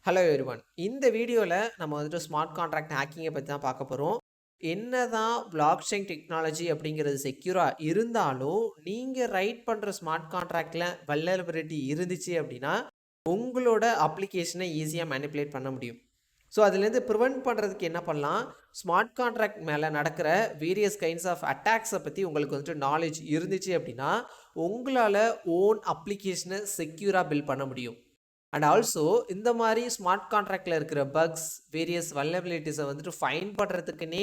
Hello everyone. இந்த வீடியோவில் நம்ம வந்துட்டு ஸ்மார்ட் கான்ட்ராக்ட் ஹேக்கிங்கை பற்றி தான் பார்க்க போகிறோம். என்னதான் பிளாக் செயின் டெக்னாலஜி அப்படிங்கிறது செக்யூராக இருந்தாலும் நீங்கள் ரைட் பண்ணுற ஸ்மார்ட் கான்ட்ராக்டில் வல்னரபிலிட்டி இருந்துச்சு அப்படின்னா உங்களோட அப்ளிகேஷனை ஈஸியாக மேனிப்புலேட் பண்ண முடியும். ஸோ அதுலேருந்து ப்ரிவெண்ட் பண்ணுறதுக்கு என்ன பண்ணலாம், ஸ்மார்ட் கான்ட்ராக்ட் மேலே நடக்கிற வேரியஸ் கைண்ட்ஸ் ஆஃப் அட்டாக்ஸை பற்றி உங்களுக்கு வந்துட்டு நாலேஜ் இருந்துச்சு அப்படின்னா உங்களால் ஓன் அப்ளிகேஷனை செக்யூராக பில்ட் பண்ண முடியும். அண்ட் ஆல்சோ இந்த மாதிரி ஸ்மார்ட் கான்ட்ராக்டில் இருக்கிற பக்ஸ் வேரியஸ் வல்னரபிலிட்டிஸை வந்துட்டு ஃபைன் பண்ணுறதுக்குன்னே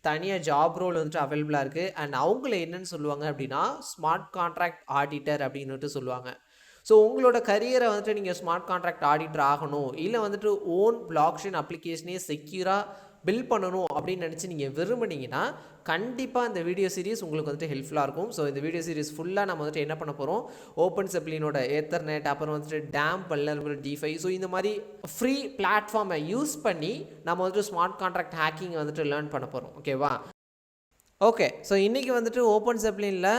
தனியாக ஜாப் ரோல் வந்துட்டு அவைலபிளாக இருக்குது. அண்ட் அவங்கள என்னென்னு சொல்லுவாங்க அப்படின்னா ஸ்மார்ட் கான்ட்ராக்ட் ஆடிட்டர் அப்படின்னுட்டு சொல்லுவாங்க. ஸோ உங்களோட கரியரை வந்துட்டு நீங்கள் ஸ்மார்ட் கான்ட்ராக்ட் ஆடிட்டர் ஆகணும், இல்லை வந்துட்டு ஓன் பிளாக் செயின் அப்ளிகேஷனே செக்யூராக பில்ட் பண்ணணும் அப்படின்னு நினச்சி நீங்கள் விரும்புனீங்கன்னா கண்டிப்பாக இந்த வீடியோ சீரிஸ் உங்களுக்கு வந்துட்டு ஹெல்ப்ஃபுல்லாக இருக்கும். ஸோ இந்த வீடியோ சீரிஸ் ஃபுல்லாக நம்ம வந்துட்டு என்ன பண்ண போகிறோம், ஓப்பன் செப்ளினோட எத்தர்நெட், அப்புறம் வந்துட்டு டேம் வல்னரபிள் டிஃபை, ஸோ இந்த மாதிரி ஃப்ரீ பிளாட்ஃபார்மை யூஸ் பண்ணி நம்ம வந்துட்டு ஸ்மார்ட் கான்ட்ராக்ட் ஹேக்கிங் வந்துட்டு லேர்ன் பண்ண போகிறோம். ஓகேவா? ஓகே, ஸோ இன்றைக்கி வந்துட்டு ஓப்பன் செப்ளினில்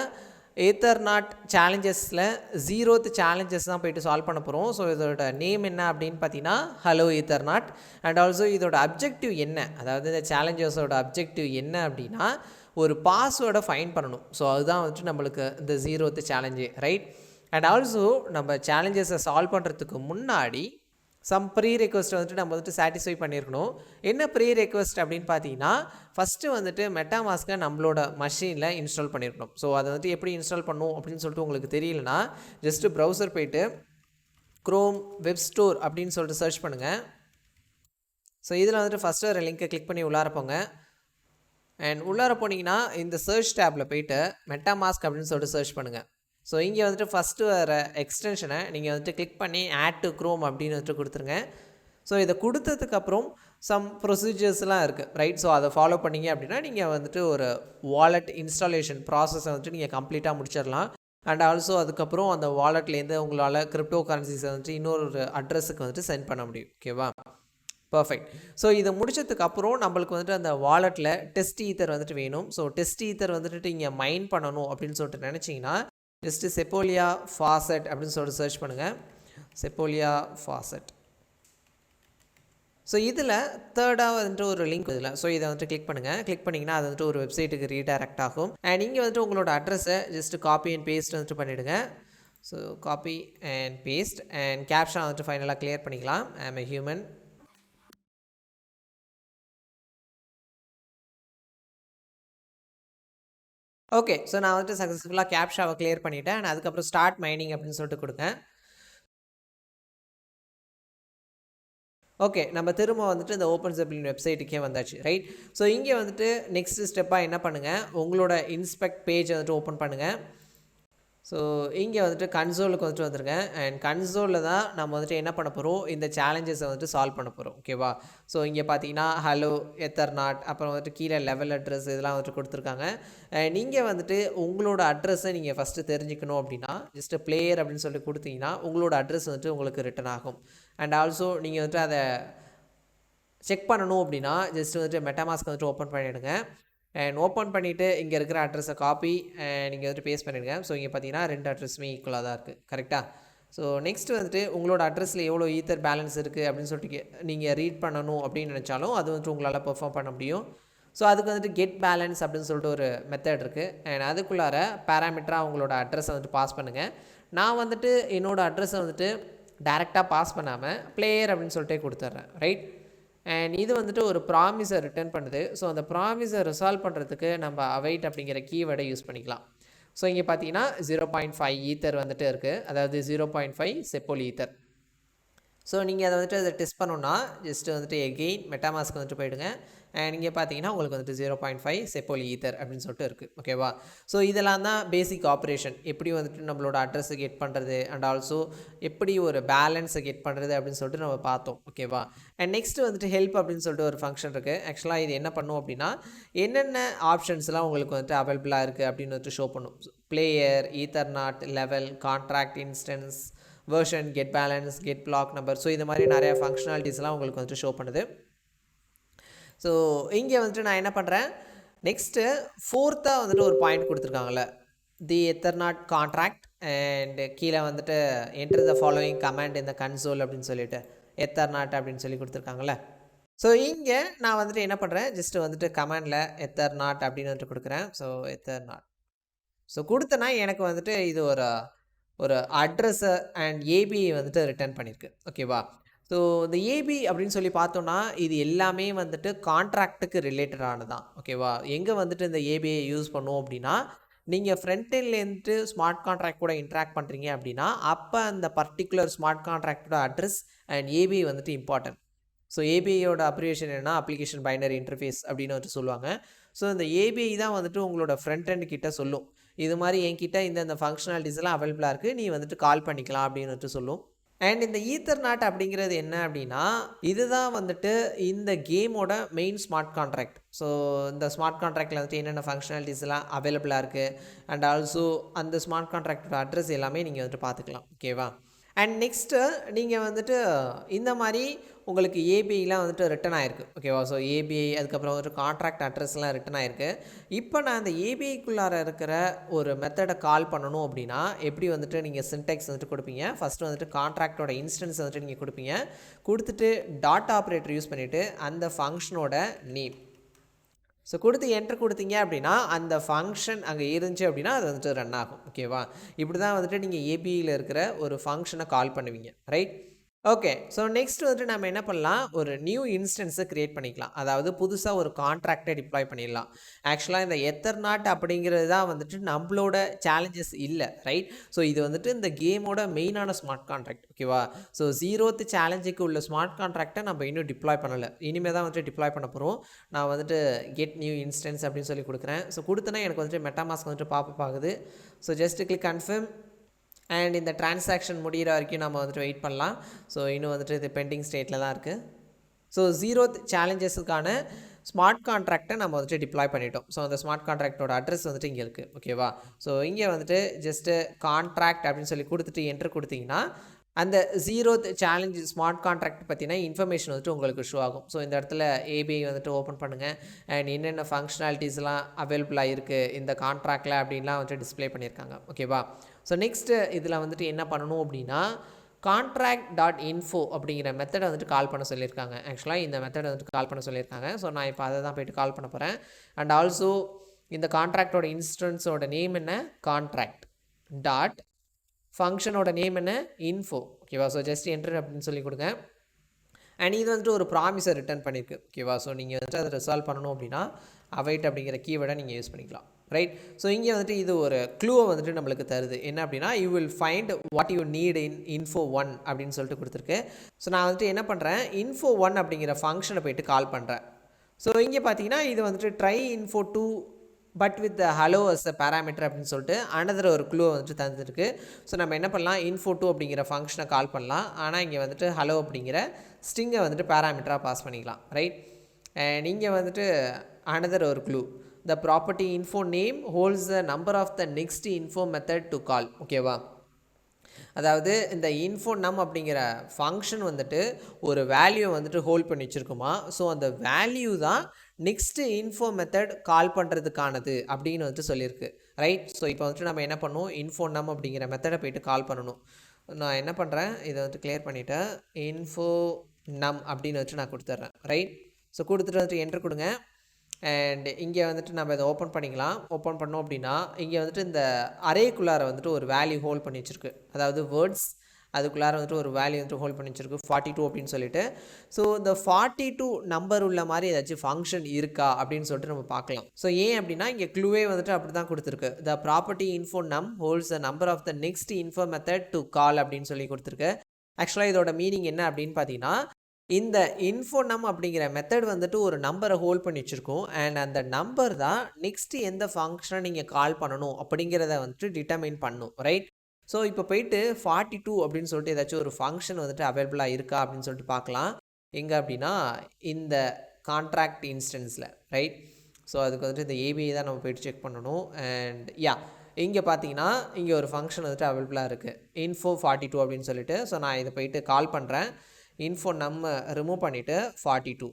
எத்தர்நாட் சேலஞ்சஸில் 0th சேலஞ்சஸ் தான் போய்ட்டு சால்வ் பண்ண போகிறோம். ஸோ இதோட நேம் என்ன அப்படின்னு பார்த்தீங்கன்னா ஹலோ எத்தர்நாட். அண்ட் ஆல்சோ இதோட அப்ஜெக்டிவ் என்ன, அதாவது இந்த சேலஞ்சஸோட அப்ஜெக்டிவ் என்ன அப்படின்னா ஒரு பாஸ்வேர்டை ஃபைன் பண்ணணும். ஸோ அதுதான் வந்துட்டு நம்மளுக்கு இந்த 0th challenge, right? And also நம்ம சேலஞ்சஸை சால்வ் பண்ணுறதுக்கு முன்னாடி சம் ப்ரீ ரெக்வஸ்ட் வந்துட்டு நம்ம வந்துட்டு சாட்டிஸ்ஃபை பண்ணியிருக்கணும். என்ன ப்ரீ ரெக்வஸ்ட் அப்படின்னு பார்த்தீங்கன்னா ஃபஸ்ட்டு வந்துட்டு மெட்டாமாஸ்கை நம்மளோட மஷீனில் இன்ஸ்டால் பண்ணியிருக்கணும். ஸோ அதை வந்துட்டு எப்படி இன்ஸ்டால் பண்ணணும் அப்படின்னு சொல்லிட்டு உங்களுக்கு தெரியலனா ஜஸ்ட்டு ப்ரௌசர் போய்ட்டு க்ரோம் வெப் ஸ்டோர் அப்படின்னு சொல்லிட்டு சர்ச் பண்ணுங்கள். ஸோ இதில் வந்துட்டு ஃபஸ்ட்டு ஒரு லிங்க்கை கிளிக் பண்ணி உள்ளார போங்க. அண்ட் உள்ளார போனீங்கன்னா இந்த சர்ச் டேப்பில் போய்ட்டு மெட்டாமாஸ்க் அப்படின்னு சொல்லிட்டு சர்ச் பண்ணுங்கள். ஸோ இங்கே வந்துட்டு ஃபஸ்ட்டு வர எக்ஸ்டென்ஷனை நீங்கள் வந்துட்டு கிளிக் பண்ணி ஆட் டு க்ரோம் அப்படின்னு வந்துட்டு கொடுத்துருங்க. ஸோ இதை கொடுத்ததுக்கப்புறம் சம் ப்ரொசீஜர்ஸ்லாம் இருக்குது, ரைட்? ஸோ அதை ஃபாலோ பண்ணிங்க அப்படின்னா நீங்கள் வந்துட்டு ஒரு வாலெட் இன்ஸ்டாலேஷன் ப்ராசஸை வந்துட்டு நீங்கள் கம்ப்ளீட்டாக முடிச்சிடலாம். அண்ட் ஆல்சோ அதுக்கப்புறம் அந்த வாலெட்லேருந்து உங்களால் கிரிப்டோ கரன்சிஸை வந்துட்டு இன்னொரு அட்ரஸுக்கு வந்துட்டு சென்ட் பண்ண முடியும். ஓகேவா? பர்ஃபெக்ட். ஸோ இதை முடிச்சதுக்கப்புறம் நம்மளுக்கு வந்துட்டு அந்த வாலெட்டில் டெஸ்ட் ஈத்தர் வந்துட்டு வேணும். ஸோ டெஸ்ட் ஈத்தர் வந்துட்டு நீங்கள் மைன் பண்ணணும் அப்படின்னு சொல்லிட்டு நினச்சிங்கன்னா ஜஸ்ட்டு செப்போலியா ஃபாசெட் அப்படின்னு சொல்லிட்டு சர்ச் பண்ணுங்கள். செப்போலியா ஃபாசெட். ஸோ இதில் தேர்டாக வந்துட்டு ஒரு லிங்க் இதில், ஸோ இதை வந்துட்டு கிளிக் பண்ணுங்கள். கிளிக் பண்ணிங்கன்னா அது வந்துட்டு ஒரு வெப்சைட்டுக்கு ரீடைரக்ட் ஆகும். அண்ட் இங்கே வந்துட்டு உங்களோட அட்ரஸை ஜஸ்ட்டு காப்பி அண்ட் பேஸ்ட் வந்துட்டு பண்ணிவிடுங்க. So copy and paste and caption வந்துட்டு ஃபைனலாக கிளியர் பண்ணிக்கலாம். I am a human. Okay, so நான் வந்துட்டு சக்ஸஸ்ஃபுல்லாக கேப்ஷாவை கிளியர் பண்ணிவிட்டேன். அண்ட் அதுக்கப்புறம் ஸ்டார்ட் மைனிங் அப்படின்னு சொல்லிட்டு கொடுங்க. ஓகே, நம்ம திரும்ப வந்துட்டு இந்த ஓப்பன் செப்ளின் வெப்சைட்டுக்கே வந்தாச்சு, ரைட்? ஸோ இங்கே வந்துட்டு நெக்ஸ்ட் ஸ்டெப்பாக என்ன பண்ணுங்கள், உங்களோட இன்ஸ்பெக்ட் பேஜ் வந்துட்டு ஓப்பன் பண்ணுங்கள். ஸோ இங்கே வந்துட்டு கன்சோலுக்கு வந்துட்டு வந்துருங்க. அண்ட் கன்சோலில் தான் நம்ம வந்துட்டு என்ன பண்ண போகிறோம், இந்த சேலஞ்சஸை வந்துட்டு சால்வ் பண்ண போகிறோம். ஓகேவா? ஸோ இங்கே பார்த்தீங்கன்னா ஹலோ எத்தர்நாட், அப்புறம் வந்துட்டு கீழே லெவல் அட்ரஸ் இதெல்லாம் வந்துட்டு கொடுத்துருக்காங்க. நீங்கள் வந்துட்டு உங்களோட அட்ரஸை நீங்கள் ஃபஸ்ட்டு தெரிஞ்சுக்கணும் அப்படின்னா ஜஸ்ட்டு பிளேயர் அப்படின்னு சொல்லிட்டு கொடுத்தீங்கன்னா உங்களோட அட்ரஸ் வந்துட்டு உங்களுக்கு ரிட்டன் ஆகும். அண்ட் ஆல்சோ நீங்கள் வந்துட்டு அதை செக் பண்ணணும் அப்படின்னா ஜஸ்ட் வந்துட்டு மெட்டாமாஸ்க் வந்துட்டு ஓப்பன் பண்ணிவிடுங்க. அண்ட் ஓப்பன் பண்ணிவிட்டு இங்கே இருக்கிற அட்ரஸை காப்பி நீங்கள் வந்துட்டு பேஸ்ட் பண்ணிடுங்க. ஸோ இங்கே பார்த்தீங்கன்னா 2 அட்ரஸுமே ஈக்குவலாக தான் இருக்குது, கரெக்டாக? ஸோ நெக்ஸ்ட் வந்துட்டு உங்களோட அட்ரஸில் எவ்வளோ ஈத்தர் பேலன்ஸ் இருக்குது அப்படின்னு சொல்லிட்டு நீங்கள் ரீட் பண்ணணும் அப்படின்னு நினச்சாலும் அது வந்துட்டு உங்களால் பெர்ஃபார்ம் பண்ண முடியும். ஸோ அதுக்கு வந்துட்டு கெட் பேலன்ஸ் அப்படின்னு சொல்லிட்டு ஒரு மெத்தட் இருக்குது. அண்ட் அதுக்குள்ளார பேராமீட்டராக உங்களோட அட்ரஸை வந்துட்டு பாஸ் பண்ணுங்கள். நான் வந்துட்டு என்னோடய அட்ரஸை வந்துட்டு டைரெக்டாக பாஸ் பண்ணாமல் பிளேயர் அப்படின்னு சொல்லிட்டு கொடுத்துட்றேன், ரைட்? அண்ட் இது வந்துட்டு ஒரு ப்ராமிஸை ரிட்டர்ன் பண்ணுது. ஸோ அந்த ப்ராமிஸை ரிசால்வ் பண்ணுறதுக்கு நம்ம அவைட் அப்படிங்கிற கீவேர்டை யூஸ் பண்ணிக்கலாம். ஸோ இங்கே பார்த்தீங்கன்னா 0.5 ஈத்தர் வந்துட்டு இருக்குது, அதாவது 0.5 செப்போல் ஈத்தர். ஸோ நீங்கள் அதை வந்துட்டு அதை டெஸ்ட் பண்ணணுன்னா ஜஸ்ட்டு வந்துட்டு எகெயின் மெட்டாமாஸ்க்கு வந்துட்டு போயிடுங்க. அண்ட் இங்கே பார்த்தீங்கன்னா உங்களுக்கு வந்துட்டு 0.5 செப்போல் ஈத்தர் அப்படின்னு சொல்லிட்டு இருக்குது. ஓகேவா? ஸோ இதெல்லாம் தான் பேசிக் ஆப்ரேஷன், எப்படி வந்துட்டு நம்மளோட அட்ரஸை கெட் பண்ணுறது அண்ட் ஆல்சோ எப்படி ஒரு பேலன்ஸை கெட் பண்ணுறது அப்படின்னு சொல்லிட்டு நம்ம பார்த்தோம். ஓகேவா? அண்ட் நெக்ஸ்ட்டு வந்துட்டு ஹெல்ப் அப்படின்னு சொல்லிட்டு ஒரு ஃபங்க்ஷன் இருக்குது. ஆக்சுவலாக இது என்ன பண்ணும் அப்படின்னா என்னென்ன ஆப்ஷன்ஸ்லாம் உங்களுக்கு வந்துட்டு அவைலபிளாக இருக்குது அப்படின்னு வந்துட்டு ஷோ பண்ணும். Player, ethernaut, level, contract instance, version, get balance, get block number, so இது மாதிரி நிறையா ஃபங்க்ஷனாலிட்டிஸ்லாம் உங்களுக்கு வந்துட்டு ஷோ பண்ணுது. ஸோ இங்கே வந்துட்டு நான் என்ன பண்ணுறேன், நெக்ஸ்ட்டு 4th வந்துட்டு ஒரு பாயிண்ட் கொடுத்துருக்காங்கல்ல, தி எத்தர்நாட் கான்ட்ராக்ட் அண்ட் கீழே வந்துட்டு என்டர் த ஃபாலோயிங் கமாண்ட் இந்த கன்சோல் அப்படின்னு சொல்லிட்டு எத்தர்நாட் அப்படின்னு சொல்லி கொடுத்துருக்காங்கல்ல. ஸோ இங்கே நான் வந்துட்டு என்ன பண்ணுறேன், ஜஸ்ட்டு வந்துட்டு கமெண்டில் எத்தர்நாட் அப்படின்னு வந்துட்டு கொடுக்குறேன். ஸோ எத்தர்நாட் ஸோ கொடுத்தேன்னா எனக்கு வந்துட்டு இது ஒரு அட்ரஸை அண்ட் ஏபிஐ வந்துட்டு ரிட்டர்ன் பண்ணியிருக்கு. ஓகேவா. ஸோ இந்த ஏபி அப்படின்னு சொல்லி பார்த்தோன்னா இது எல்லாமே வந்துட்டு கான்ட்ராக்டுக்கு ரிலேட்டடானது தான். ஓகேவா. எங்கே வந்துட்டு இந்த ஏபிஐ யூஸ் பண்ணுவோம் அப்படின்னா, நீங்கள் ஃப்ரண்ட் எண்ட்லேருந்து ஸ்மார்ட் கான்ட்ராக்ட் கூட இன்ட்ராக்ட் பண்ணுறீங்க அப்படின்னா அப்போ அந்த பர்டிகுலர் ஸ்மார்ட் கான்ட்ராக்டோட அட்ரஸ் அண்ட் ஏபிஐ வந்துட்டு இம்பார்ட்டன்ட். ஸோ ஏபிஐயோட அப்ரிவேஷன் என்னன்னா அப்ளிகேஷன் பைனரி இன்டர்ஃபேஸ் அப்படின்னு வந்துட்டு சொல்லுவாங்க. ஸோ இந்த ஏபிஐ தான் வந்துட்டு உங்களோட ஃப்ரண்ட் எண்ட் கிட்ட சொல்லும், இது மாதிரி என்கிட்ட இந்த ஃபங்க்ஷனாலிட்டிஸ்லாம் அவைலபிளாக இருக்குது, நீ வந்துட்டு கால் பண்ணிக்கலாம் அப்படின்னு வந்துட்டு சொல்லும். அண்ட் இந்த ஈத்தர்நாட் அப்படிங்கிறது என்ன அப்படின்னா, இதுதான் வந்துட்டு இந்த கேமோட மெயின் ஸ்மார்ட் கான்ட்ராக்ட். ஸோ இந்த ஸ்மார்ட் கான்ட்ராக்டில் வந்துட்டு என்னென்ன ஃபங்க்ஷனாலிட்டிஸ்லாம் அவைலபிளாக இருக்குது அண்ட் ஆல்சோ அந்த ஸ்மார்ட் கான்ட்ராக்டோட அட்ரஸ் எல்லாமே நீங்கள் வந்துட்டு பார்த்துக்கலாம். ஓகேவா. அண்ட் நெக்ஸ்ட்டு நீங்கள் வந்துட்டு இந்த மாதிரி உங்களுக்கு ஏபிஐலாம் வந்துட்டு ரிட்டன் ஆகிருக்கு. ஓகேவா. ஸோ ஏபிஐ அதுக்கப்புறம் வந்துட்டு கான்ட்ராக்ட் அட்ரஸ்லாம் ரிட்டன் ஆகிருக்கு. இப்போ நான் அந்த ஏபிஐக்குள்ளார இருக்கிற ஒரு மெத்தடை கால் பண்ணணும் அப்படின்னா எப்படி வந்துட்டு நீங்கள் சின்டெக்ஸ் வந்துட்டு கொடுப்பீங்க. ஃபஸ்ட்டு வந்துட்டு கான்ட்ராக்டோட இன்ஸ்டன்ஸ் வந்துட்டு நீங்கள் கொடுப்பீங்க. கொடுத்துட்டு டாட் ஆப்ரேட்டர் யூஸ் பண்ணிவிட்டு அந்த ஃபங்க்ஷனோட நேம் ஸோ கொடுத்து என்ட்ரு கொடுத்தீங்க அப்படின்னா அந்த ஃபங்க்ஷன் அங்கே இருந்துச்சு அப்படின்னா அது வந்துட்டு ரன் ஆகும். ஓகேவா. இப்படி தான் வந்துட்டு நீங்கள் ஏபிஐயில் இருக்கிற ஒரு ஃபங்க்ஷனை கால் பண்ணுவீங்க. ரைட். ஓகே. ஸோ நெக்ஸ்ட் வந்துட்டு நம்ம என்ன பண்ணலாம், ஒரு நியூ இன்ஸ்டன்ஸை க்ரியேட் பண்ணிக்கலாம். அதாவது புதுசாக ஒரு கான்ட்ராக்டை டிப்ளாய் பண்ணிடலாம். ஆக்சுவலாக இந்த எத்தர்நாட் அப்படிங்கிறது தான் வந்துட்டு நம்மளோட சேலஞ்சஸ் இல்லை. ரைட். ஸோ இது வந்துட்டு இந்த கேமோட மெயினான ஸ்மார்ட் கான்ட்ராக்ட். ஓகேவா. ஸோ 0th சேலஞ்சுக்கு உள்ள ஸ்மார்ட் கான்ட்ராக்டை நம்ம இன்னும் டிப்ளாய் பண்ணலை. இனிமேல் தான் வந்துட்டு டிப்ளாய் பண்ண போகிறோம். நான் வந்துட்டு கெட் நியூ இன்ஸ்டன்ஸ் அப்படின்னு சொல்லி கொடுக்குறேன். ஸோ கொடுத்தனா எனக்கு வந்துட்டு மெட்டாமாஸ்க் வந்துட்டு பாப்பப் ஆகுது. So just click confirm and இந்த டிரான்சாக்ஷன் முடிகிற வரைக்கும் நம்ம வந்துட்டு வெயிட் பண்ணலாம். ஸோ இன்னும் வந்துட்டு இது பெண்டிங் ஸ்டேட்டில் தான் இருக்குது. ஸோ 0th சேலஞ்சஸுக்கான ஸ்மார்ட் கான்ட்ராக்டை நம்ம வந்துட்டு டிப்ளாய் பண்ணிட்டோம். ஸோ அந்த ஸ்மார்ட் கான்ட்ராக்டோட அட்ரஸ் வந்துட்டு இங்கே இருக்குது. ஓகேவா. ஸோ இங்கே வந்துட்டு ஜஸ்ட்டு கான்ட்ராக்ட் அப்படின்னு சொல்லி கொடுத்துட்டு என்ட்ரு கொடுத்தீங்கன்னா அந்த 0th சேலஞ்ச் ஸ்மார்ட் கான்ட்ராக்ட் பற்றின இன்ஃபர்மேஷன் வந்துட்டு உங்களுக்கு ஷோ ஆகும். ஸோ இந்த இடத்துல ஏபிஐ வந்துட்டு ஓப்பன் பண்ணுங்கள் அண்ட் என்னென்ன ஃபங்க்ஷனாலிட்டிஸ்லாம் அவைலபிளாக இருக்குது இந்த கான்ட்ராக்டில் அப்படின்லாம் வந்துட்டு டிஸ்பிளே பண்ணியிருக்காங்க. ஓகேவா. ஸோ நெக்ஸ்ட்டு இதில் வந்துட்டு என்ன பண்ணணும் அப்படின்னா contract.info அப்படிங்கிற மெத்தடை வந்துட்டு கால் பண்ண சொல்லியிருக்காங்க. ஆக்சுவலாக இந்த மெத்தடை வந்துட்டு கால் பண்ண சொல்லியிருக்காங்க. ஸோ நான் இப்போ அதை தான் போய்ட்டு கால் பண்ண போகிறேன். அண்ட் ஆல்சோ இந்த கான்ட்ராக்டோட இன்ஸ்டன்ஸோட நேம் என்ன, கான்ட்ராக்ட் டாட் ஃபங்க்ஷனோட நேம் என்ன, இன்ஃபோ. ஓகேவா. ஸோ ஜஸ்ட் என்ட்ரு அப்படின்னு சொல்லி கொடுங்க. அண்ட் இது வந்துட்டு ஒரு ப்ராமிஸை ரிட்டர்ன் பண்ணியிருக்கு. ஓகேவா. ஸோ நீங்கள் வந்துட்டு அதை ரிசால்வ் பண்ணணும் அப்படின்னா அவைட் அப்படிங்கிற கீவேர்டை நீங்கள் யூஸ் பண்ணிக்கலாம். ரைட். ஸோ இங்கே வந்துட்டு இது ஒரு க்ளூவை வந்துட்டு நம்மளுக்கு தருது. என்ன அப்படின்னா you will find what you need in info1 அப்படின்னு சொல்லிட்டு கொடுத்துருக்கு. ஸோ நான் வந்துட்டு என்ன பண்ணுறேன், info1 அப்படிங்கிற ஃபங்க்ஷனை போய்ட்டு கால் பண்ணுறேன். ஸோ இங்கே பார்த்தீங்கன்னா இது வந்துட்டு try info2 but with hello as a parameter அப்படின்னு சொல்லிட்டு அனதர் ஒரு க்ளூவை வந்துட்டு தந்துருக்கு. ஸோ நம்ம என்ன பண்ணலாம், info2 அப்படிங்கிற ஃபங்க்ஷனை கால் பண்ணலாம். ஆனால் இங்கே வந்துட்டு ஹலோ அப்படிங்கிற ஸ்ட்ரிங்கை வந்துட்டு பேராமீட்டராக பாஸ் பண்ணிக்கலாம். ரைட். அண்ட் இங்கே வந்துட்டு அனதர் ஒரு clue, the property info name holds the number of the next info method to call. ஓகேவா. அதாவது இந்த info num அப்படிங்கிற ஃபங்க்ஷன் வந்துட்டு ஒரு வேல்யூ வந்துட்டு ஹோல்ட் பண்ணி வச்சுருக்குமா. ஸோ அந்த வேல்யூ தான் நெக்ஸ்ட்டு இன்ஃபோ மெத்தட் கால் பண்ணுறதுக்கானது அப்படின்னு வந்துட்டு சொல்லியிருக்கு. ரைட். ஸோ இப்போ வந்துட்டு நம்ம என்ன பண்ணணும், info num அப்படிங்கிற மெத்தடை போய்ட்டு கால் பண்ணணும். நான் என்ன பண்ணுறேன், இதை வந்துட்டு கிளியர் பண்ணிவிட்டேன். info num அப்படின்னு வச்சு நான் கொடுத்துட்றேன். ரைட். ஸோ கொடுத்துட்டு வந்துட்டு என்ட்ரு கொடுங்க. அண்ட் இங்கே வந்துட்டு நம்ம இதை ஓப்பன் பண்ணிக்கலாம். ஓப்பன் பண்ணோம் அப்படின்னா இங்கே வந்துட்டு இந்த அரேக்குள்ளார வந்துட்டு ஒரு வேல்யூ ஹோல்ட் பண்ணி வச்சுருக்கு. அதாவது வேர்ட்ஸ் அதுக்குள்ளார வந்துட்டு ஒரு வேல்யூ வந்துட்டு ஹோல்ட் பண்ணி வச்சுருக்கு 42 அப்படின்னு சொல்லிட்டு. ஸோ இந்த 42 நம்பர் உள்ள மாதிரி ஏதாச்சும் ஃபங்க்ஷன் இருக்கா அப்படின்னு சொல்லிட்டு நம்ம பார்க்கலாம். ஸோ ஏன் அப்படின்னா இங்கே க்ளூவே வந்துட்டு அப்படி தான் கொடுத்துருக்கு. The property info num holds the number of the next info method to call அப்படின்னு சொல்லி கொடுத்துருக்கு. ஆக்சுவலாக இதோட மீனிங் என்ன அப்படின்னு பார்த்தீங்கன்னா இந்த info num அப்படிங்கிற மெத்தட் வந்துட்டு ஒரு நம்பரை ஹோல்ட் பண்ணி வச்சுருக்கோம். அண்ட் அந்த நம்பர் தான் நெக்ஸ்ட்டு எந்த ஃபங்க்ஷனை நீங்கள் கால் பண்ணணும் அப்படிங்கிறத வந்துட்டு டிட்டர்மைன் பண்ணும். ரைட். ஸோ இப்போ போயிட்டு 42 அப்படின்னு சொல்லிட்டு ஏதாச்சும் ஒரு ஃபங்க்ஷன் வந்துட்டு அவைலபிளாக இருக்கா அப்படின்னு சொல்லிட்டு பார்க்கலாம். எங்கே அப்படின்னா இந்த கான்ட்ராக்ட் இன்ஸ்டன்ஸில். ரைட். ஸோ அதுக்கு வந்துட்டு இந்த ஏபிஐ தான் நம்ம போய்ட்டு செக் பண்ணணும். அண்ட் இங்கே பார்த்தீங்கன்னா இங்கே ஒரு ஃபங்க்ஷன் வந்துட்டு அவைலபிளாக இருக்குது info42 அப்படின்னு சொல்லிட்டு. ஸோ நான் இதை போயிட்டு கால் பண்ணுறேன். info நம்ம ரிமூவ் பண்ணிவிட்டு 42.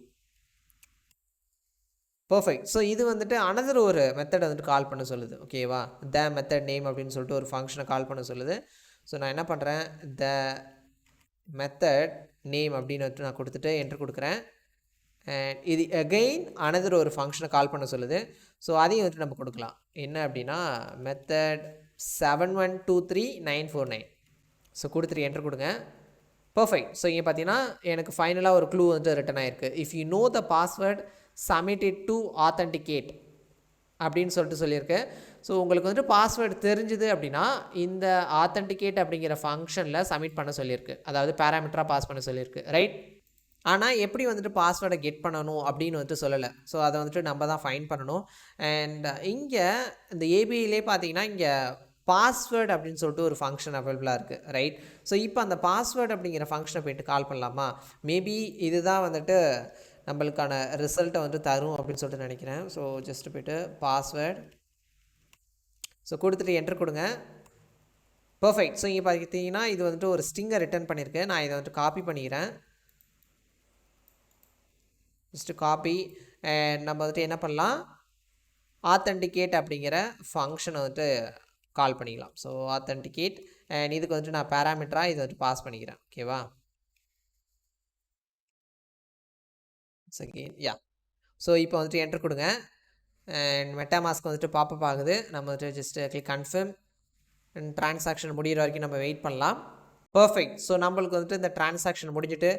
பர்ஃபெக்ட். ஸோ இது வந்துட்டு அனதர் ஒரு மெத்தட் வந்துட்டு கால் பண்ண சொல்லுது. ஓகேவா. த மெத்தட் நேம் அப்படின்னு சொல்லிட்டு ஒரு ஃபங்க்ஷனை கால் பண்ண சொல்லுது. ஸோ நான் என்ன பண்ணுறேன், த மெத்தட் நேம் அப்படின்னு வந்துட்டு நான் கொடுத்துட்டு என்ட்ரு கொடுக்குறேன். அண்ட் இது அகெயின் அனதர் ஒரு ஃபங்க்ஷனை கால் பண்ண சொல்லுது. ஸோ அதையும் வந்துட்டு நம்ம கொடுக்கலாம். என்ன அப்படின்னா மெத்தட் 7123949. ஸோ கொடுத்துட்டு என்ட்ரு கொடுங்க. பர்ஃபெக்ட். ஸோ இங்கே பார்த்தீங்கன்னா எனக்கு ஃபைனலாக ஒரு க்ளூ வந்துட்டு ரிட்டன் ஆயிருக்கு. If you know the password submit it to authenticate அப்படின்னு சொல்லிட்டு சொல்லியிருக்கு. ஸோ உங்களுக்கு வந்துட்டு பாஸ்வேர்டு தெரிஞ்சுது அப்படின்னா இந்த ஆத்தென்டிகேட் அப்படிங்கிற ஃபங்க்ஷனில் சப்மிட் பண்ண சொல்லியிருக்கு. அதாவது பேராமீட்டராக பாஸ் பண்ண சொல்லியிருக்கு, ரைட்? ஆனால் எப்படி வந்துட்டு பாஸ்வேர்டை கெட் பண்ணணும் அப்படின்னு வந்துட்டு சொல்லலை. ஸோ அதை வந்துட்டு நம்ம தான் ஃபைண்ட் பண்ணணும். அண்ட் இங்கே இந்த ஏபிஐலே பார்த்தீங்கன்னா இங்கே பாஸ்வேர்டு அப்படின்னு சொல்லிட்டு ஒரு ஃபங்க்ஷன் அவைலபிளாக இருக்குது, ரைட்? ஸோ இப்போ அந்த பாஸ்வேர்டு அப்படிங்கிற ஃபங்க்ஷனை போய்ட்டு கால் பண்ணலாமா? மேபி இதுதான் வந்துட்டு நம்மளுக்கான ரிசல்ட்டை வந்துட்டு தரும் அப்படின்னு சொல்லிட்டு நினைக்கிறேன். ஸோ ஜஸ்ட்டு போய்ட்டு பாஸ்வேர்டு ஸோ கொடுத்துட்டு என்ட்ரு கொடுங்க. பர்ஃபெக்ட். ஸோ இங்கே பார்த்தீங்கன்னா இது வந்துட்டு ஒரு ஸ்ட்ரிங்கை ரிட்டர்ன் பண்ணியிருக்கேன். நான் இதை வந்துட்டு காப்பி பண்ணிக்கிறேன். Just copy. அண்ட் நம்ம வந்துட்டு என்ன பண்ணலாம், ஆத்தென்டிகேட் அப்படிங்கிற ஃபங்க்ஷனை வந்துட்டு கால் பண்ணிக்கலாம். ஸோ ஆத்தென்டிகேட் அண்ட் இதுக்கு வந்துட்டு நான் பேராமீட்டராக இதை வந்துட்டு பாஸ் பண்ணிக்கிறேன். ஓகேவா? செகண்ட் யா. ஸோ இப்போ வந்துட்டு என்ட்ரு கொடுங்க. அண்ட் மெட்டாமாஸ்க் வந்துட்டு பாப்பப் ஆகுது. நம்ம வந்துட்டு just click confirm and transaction முடிகிற வரைக்கும் நம்ம வெயிட் பண்ணலாம். பர்ஃபெக்ட். ஸோ நம்மளுக்கு வந்துட்டு இந்த ட்ரான்சாக்ஷன் முடிஞ்சுட்டு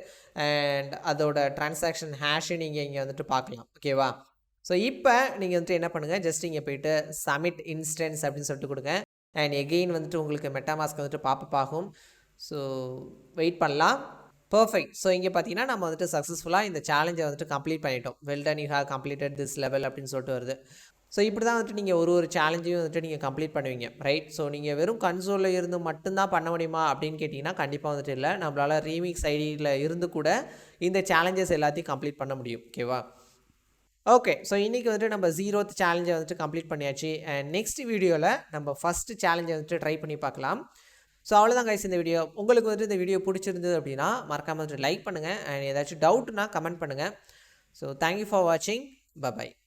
அண்ட் அதோட ட்ரான்சாக்ஷன் ஹேஷை நீங்கள் இங்கே வந்துட்டு பார்க்கலாம். ஓகேவா? ஸோ இப்போ நீங்கள் வந்துட்டு என்ன பண்ணுங்கள், ஜஸ்ட் இங்கே போய்ட்டு சப்மிட் இன்ஸ்டன்ஸ் அப்படின்னு சொல்லிட்டு கொடுங்க. அண்ட் எகெயின் வந்துட்டு உங்களுக்கு மெட்டாமாஸ்க் வந்துட்டு பாப்பப் ஆகும். ஸோ வெயிட் பண்ணலாம். பர்ஃபெக்ட். ஸோ இங்கே பார்த்தீங்கன்னா நம்ம வந்துட்டு சக்ஸஸ்ஃபுல்லாக இந்த சேலஞ்சை வந்துட்டு கம்ப்ளீட் பண்ணிட்டோம். Well done, you have completed this level அப்படின்னு சொல்லிட்டு வருது. ஸோ இப்படி தான் வந்துட்டு நீங்கள் ஒரு சேலஞ்சையும் வந்துட்டு நீங்கள் கம்ப்ளீட் பண்ணுவீங்க, ரைட்? ஸோ நீங்கள் வெறும் கன்சோலில் இருந்து மட்டும்தான் பண்ண முடியுமா அப்படின்னு கேட்டிங்கன்னா கண்டிப்பாக வந்துட்டு இல்லை. நம்மளால் ரீமிக்ஸ் ஐடியில் இருந்து கூட இந்த சேலஞ்சஸ் எல்லாத்தையும் கம்ப்ளீட் பண்ண முடியும். ஓகேவா? ஓகே. ஸோ இன்றைக்கி வந்துட்டு நம்ம 0th சேலஞ்சை வந்துட்டு கம்ப்ளீட் பண்ணியாச்சு. அண்ட் நெக்ஸ்ட் வீடியோவில் நம்ம ஃபஸ்ட்டு சேலஞ்சை வந்துட்டு ட்ரை பண்ணி பார்க்கலாம். ஸோ அவ்வளோதான் கைஸ் இந்த வீடியோ. உங்களுக்கு வந்துட்டு இந்த வீடியோ பிடிச்சிருந்தது அப்படின்னா மறக்காமல் வந்துட்டு லைக் பண்ணுங்கள். அண்ட் ஏதாச்சும் டவுட்னா கமெண்ட் பண்ணுங்கள். ஸோ தேங்க்யூ ஃபார் வாட்சிங். பை.